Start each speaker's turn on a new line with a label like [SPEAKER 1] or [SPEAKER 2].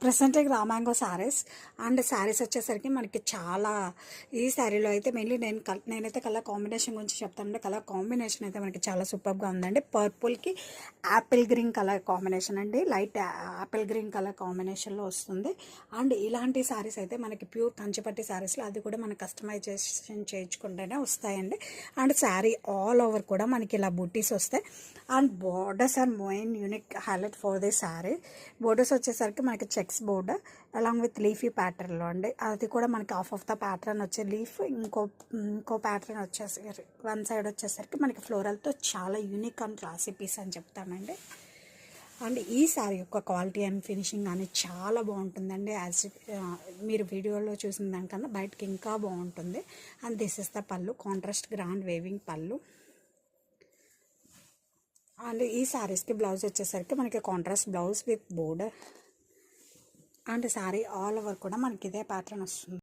[SPEAKER 1] Present రామాంగో saris and saris వచ్చేసరికి మనకి చాలా ఈ శారీలో అయితే మెయిన్లీ నేనైతే కలర్ కాంబినేషన్ గురించి చెప్తానంటే కలర్ కాంబినేషన్ అయితే మనకి చాలా సూపర్గా ఉందండి. పర్పుల్కి యాపిల్ గ్రీన్ కలర్ కాంబినేషన్ అండి, లైట్ యాపిల్ గ్రీన్ కలర్ కాంబినేషన్లో వస్తుంది. అండ్ ఇలాంటి శారీస్ అయితే మనకి ప్యూర్ కంచిపట్టి శారీస్లో అది కూడా మనం కస్టమైజేషన్ చేయించుకుంటేనే వస్తాయండి. అండ్ శారీ ఆల్ ఓవర్ కూడా మనకి ఇలా బుట్టీస్ వస్తాయి. And borders are main unique highlight for the sari. Borders వచ్చేసరికి మనకి checks border along with leafy ప్యాటర్న్లో అండి. అది కూడా మనకి ఆఫ్ ద ప్యాటర్న్ వచ్చే లీఫ్, ఇంకో ప్యాటర్న్ వచ్చేసరికి వన్ సైడ్ వచ్చేసరికి మనకి ఫ్లోరల్తో చాలా యూనిక్ అండ్ క్లాసీ పీస్ అని చెప్తానండి. అండ్ ఈ శారీ యొక్క క్వాలిటీ అండ్ ఫినిషింగ్ అనేది చాలా బాగుంటుందండి. మీరు వీడియోలో చూసిన దానికన్నా బయటకి ఇంకా బాగుంటుంది. అండ్ దిస్ ఇస్ ద పళ్ళు, కాంట్రాస్ట్ గ్రాండ్ వేవింగ్ పళ్ళు. అండ్ ఈ శారీస్కి బ్లౌజ్ వచ్చేసరికి మనకి contrast blouse with border. And sari all over కూడా మనకి ఇదే ప్యాటర్న్ వస్తుంది.